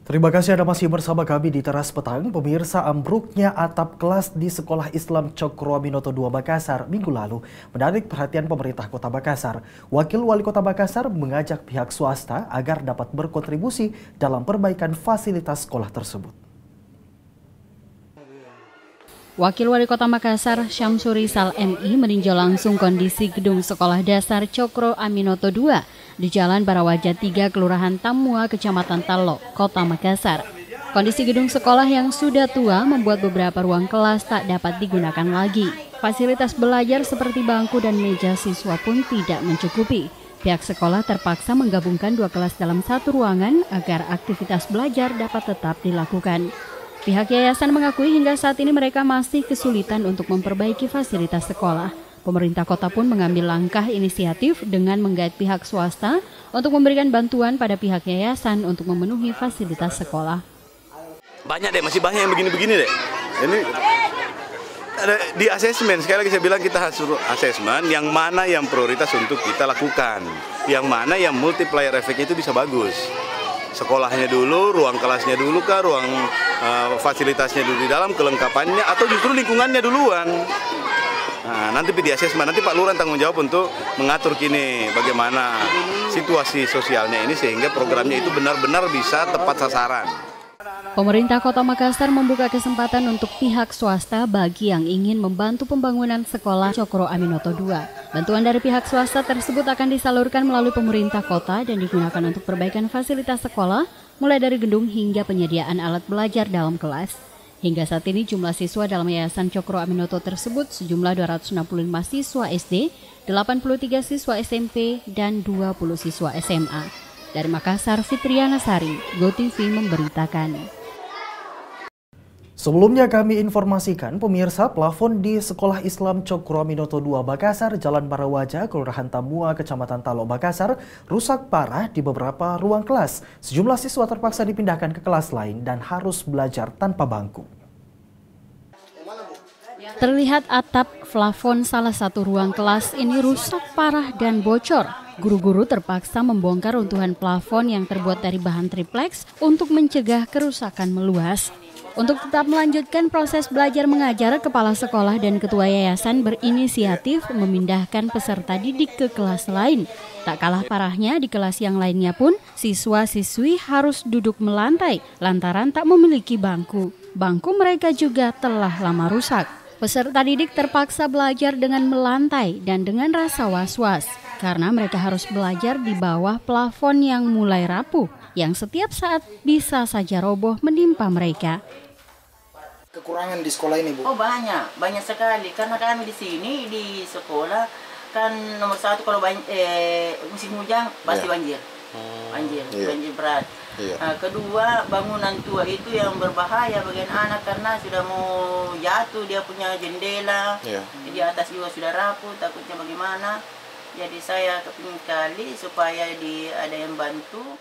Terima kasih Anda masih bersama kami di Teras Petang. Pemirsa, ambruknya atap kelas di Sekolah Islam Cokro Aminoto II Makassar minggu lalu menarik perhatian pemerintah Kota Makassar. Wakil Wali Kota Makassar mengajak pihak swasta agar dapat berkontribusi dalam perbaikan fasilitas sekolah tersebut. Wakil Wali Kota Makassar, Syamsuri Sal MI meninjau langsung kondisi gedung Sekolah Dasar Cokro Aminoto II di Jalan Barawaja 3, Kelurahan Tamua, Kecamatan Talo, Kota Makassar. Kondisi gedung sekolah yang sudah tua membuat beberapa ruang kelas tak dapat digunakan lagi. Fasilitas belajar seperti bangku dan meja siswa pun tidak mencukupi. Pihak sekolah terpaksa menggabungkan 2 kelas dalam satu ruangan agar aktivitas belajar dapat tetap dilakukan. Pihak yayasan mengakui hingga saat ini mereka masih kesulitan untuk memperbaiki fasilitas sekolah. Pemerintah kota pun mengambil langkah inisiatif dengan menggait pihak swasta untuk memberikan bantuan pada pihak yayasan untuk memenuhi fasilitas sekolah. Banyak deh, masih banyak yang begini-begini deh. Ini ada di asesmen, sekali lagi saya bilang kita harus suruh asesmen yang mana yang prioritas untuk kita lakukan. Yang mana yang multiplier efeknya itu bisa bagus. Sekolahnya dulu, ruang kelasnya dulu kah, ruang fasilitasnya dulu di dalam, kelengkapannya, atau justru lingkungannya duluan. Nah, nanti di asesmen, nanti Pak Lurah tanggung jawab untuk mengatur kini bagaimana situasi sosialnya ini sehingga programnya itu benar-benar bisa tepat sasaran. Pemerintah Kota Makassar membuka kesempatan untuk pihak swasta bagi yang ingin membantu pembangunan sekolah Cokro Aminoto II. Bantuan dari pihak swasta tersebut akan disalurkan melalui pemerintah kota dan digunakan untuk perbaikan fasilitas sekolah, mulai dari gedung hingga penyediaan alat belajar dalam kelas. Hingga saat ini jumlah siswa dalam Yayasan Cokro Aminoto tersebut sejumlah 265 siswa SD, 83 siswa SMP, dan 20 siswa SMA. Dari Makassar, Fitriana Sari, GoTV memberitakan. Sebelumnya kami informasikan pemirsa, plafon di Sekolah Islam Cokro Aminoto II Makassar, Jalan Barawaja, Kelurahan Tamua, Kecamatan Talo, Makassar, rusak parah di beberapa ruang kelas. Sejumlah siswa terpaksa dipindahkan ke kelas lain dan harus belajar tanpa bangku. Terlihat atap plafon salah satu ruang kelas ini rusak parah dan bocor. Guru-guru terpaksa membongkar runtuhan plafon yang terbuat dari bahan triplex untuk mencegah kerusakan meluas. Untuk tetap melanjutkan proses belajar mengajar, kepala sekolah dan ketua yayasan berinisiatif memindahkan peserta didik ke kelas lain. Tak kalah parahnya, di kelas yang lainnya pun siswa-siswi harus duduk melantai lantaran tak memiliki bangku. Bangku mereka juga telah lama rusak. Peserta didik terpaksa belajar dengan melantai dan dengan rasa was-was karena mereka harus belajar di bawah plafon yang mulai rapuh yang setiap saat bisa saja roboh menimpa mereka. Kekurangan di sekolah ini, Bu? Oh, banyak sekali. Karena kami di sini di sekolah kan nomor 1 kalau musim hujan pasti banjir, banjir berat. Kedua, bangunan tua itu yang berbahaya bagi anak karena sudah mau jatuh, dia punya jendela, di atas juga sudah rapuh, takutnya bagaimana. Jadi saya kepingin kali supaya ada yang bantu.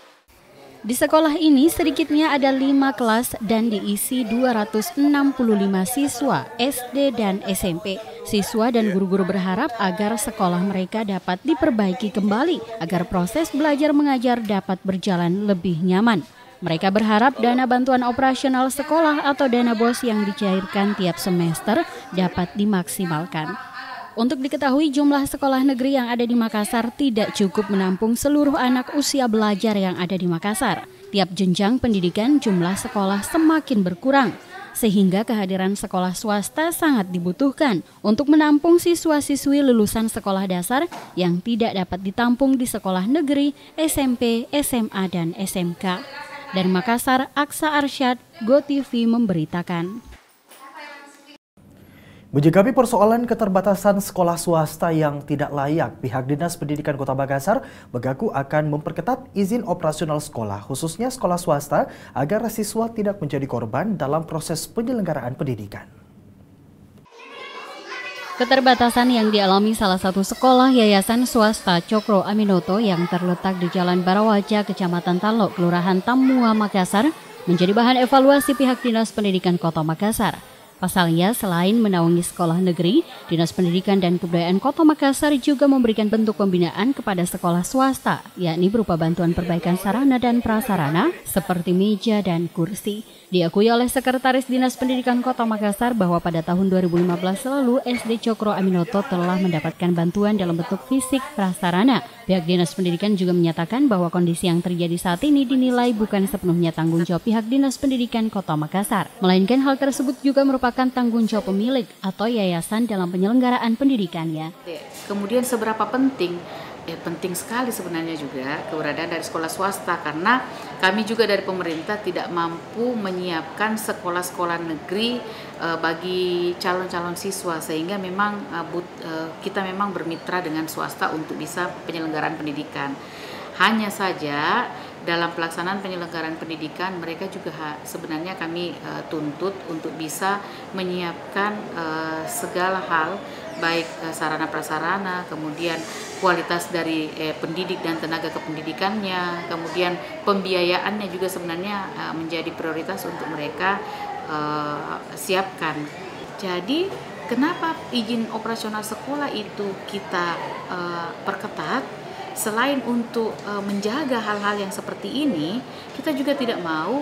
Di sekolah ini sedikitnya ada 5 kelas dan diisi 265 siswa SD dan SMP. Siswa dan guru-guru berharap agar sekolah mereka dapat diperbaiki kembali agar proses belajar mengajar dapat berjalan lebih nyaman. Mereka berharap dana bantuan operasional sekolah atau dana BOS yang dicairkan tiap semester dapat dimaksimalkan. Untuk diketahui, jumlah sekolah negeri yang ada di Makassar tidak cukup menampung seluruh anak usia belajar yang ada di Makassar. Tiap jenjang pendidikan jumlah sekolah semakin berkurang, sehingga kehadiran sekolah swasta sangat dibutuhkan untuk menampung siswa-siswi lulusan sekolah dasar yang tidak dapat ditampung di sekolah negeri, SMP, SMA, dan SMK. Dari Makassar, Aksa Arsyad, GoTV memberitakan. Menyikapi persoalan keterbatasan sekolah swasta yang tidak layak, pihak Dinas Pendidikan Kota Makassar mengaku akan memperketat izin operasional sekolah, khususnya sekolah swasta, agar siswa tidak menjadi korban dalam proses penyelenggaraan pendidikan. Keterbatasan yang dialami salah satu sekolah yayasan swasta Cokro Aminoto yang terletak di Jalan Barawaja, Kecamatan Talo, Kelurahan Tamua, Makassar, menjadi bahan evaluasi pihak Dinas Pendidikan Kota Makassar. Pasalnya, selain menaungi sekolah negeri, Dinas Pendidikan dan Kebudayaan Kota Makassar juga memberikan bentuk pembinaan kepada sekolah swasta, yakni berupa bantuan perbaikan sarana dan prasarana seperti meja dan kursi. Diakui oleh Sekretaris Dinas Pendidikan Kota Makassar bahwa pada tahun 2015 lalu SD Cokro Aminoto telah mendapatkan bantuan dalam bentuk fisik prasarana. Pihak Dinas Pendidikan juga menyatakan bahwa kondisi yang terjadi saat ini dinilai bukan sepenuhnya tanggung jawab pihak Dinas Pendidikan Kota Makassar, melainkan hal tersebut juga merupakan tanggung jawab pemilik atau yayasan dalam penyelenggaraan pendidikannya. Kemudian seberapa penting? Penting sekali sebenarnya juga keberadaan dari sekolah swasta, karena kami juga dari pemerintah tidak mampu menyiapkan sekolah-sekolah negeri bagi calon-calon siswa, sehingga memang kita memang bermitra dengan swasta untuk bisa penyelenggaraan pendidikan. Hanya saja dalam pelaksanaan penyelenggaraan pendidikan mereka juga sebenarnya kami tuntut untuk bisa menyiapkan segala hal, baik sarana prasarana, kemudian kualitas dari pendidik dan tenaga kependidikannya, kemudian pembiayaannya juga sebenarnya menjadi prioritas untuk mereka siapkan. Jadi kenapa izin operasional sekolah itu kita perketat? Selain untuk menjaga hal-hal yang seperti ini, kita juga tidak mau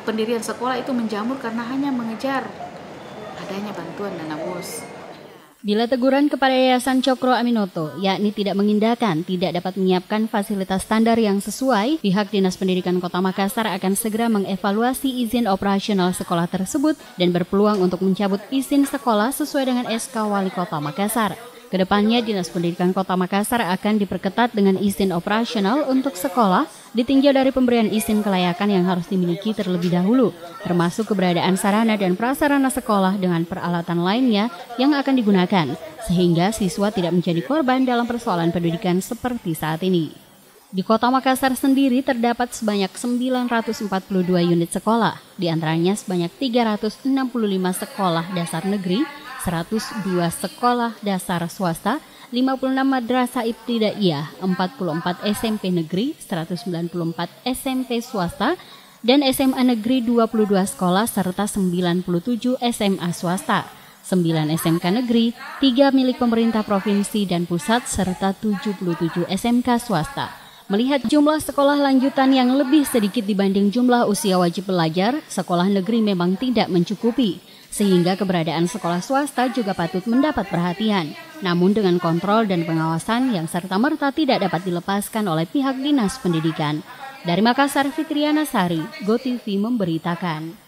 pendirian sekolah itu menjamur karena hanya mengejar adanya bantuan dana BOS. Bila teguran kepada Yayasan Cokro Aminoto, yakni tidak mengindahkan, tidak dapat menyiapkan fasilitas standar yang sesuai, pihak Dinas Pendidikan Kota Makassar akan segera mengevaluasi izin operasional sekolah tersebut dan berpeluang untuk mencabut izin sekolah sesuai dengan SK Wali Kota Makassar. Kedepannya, Dinas Pendidikan Kota Makassar akan diperketat dengan izin operasional untuk sekolah, ditinjau dari pemberian izin kelayakan yang harus dimiliki terlebih dahulu, termasuk keberadaan sarana dan prasarana sekolah dengan peralatan lainnya yang akan digunakan, sehingga siswa tidak menjadi korban dalam persoalan pendidikan seperti saat ini. Di Kota Makassar sendiri terdapat sebanyak 942 unit sekolah, diantaranya sebanyak 365 sekolah dasar negeri, 102 sekolah dasar swasta, 56 madrasah ibtidaiyah, 44 SMP negeri, 194 SMP swasta, dan SMA negeri 22 sekolah serta 97 SMA swasta, 9 SMK negeri, 3 milik pemerintah provinsi dan pusat, serta 77 SMK swasta. Melihat jumlah sekolah lanjutan yang lebih sedikit dibanding jumlah usia wajib belajar, sekolah negeri memang tidak mencukupi, sehingga keberadaan sekolah swasta juga patut mendapat perhatian. Namun dengan kontrol dan pengawasan yang serta-merta tidak dapat dilepaskan oleh pihak Dinas Pendidikan. Dari Makassar, Fitriana Sari, GoTV memberitakan.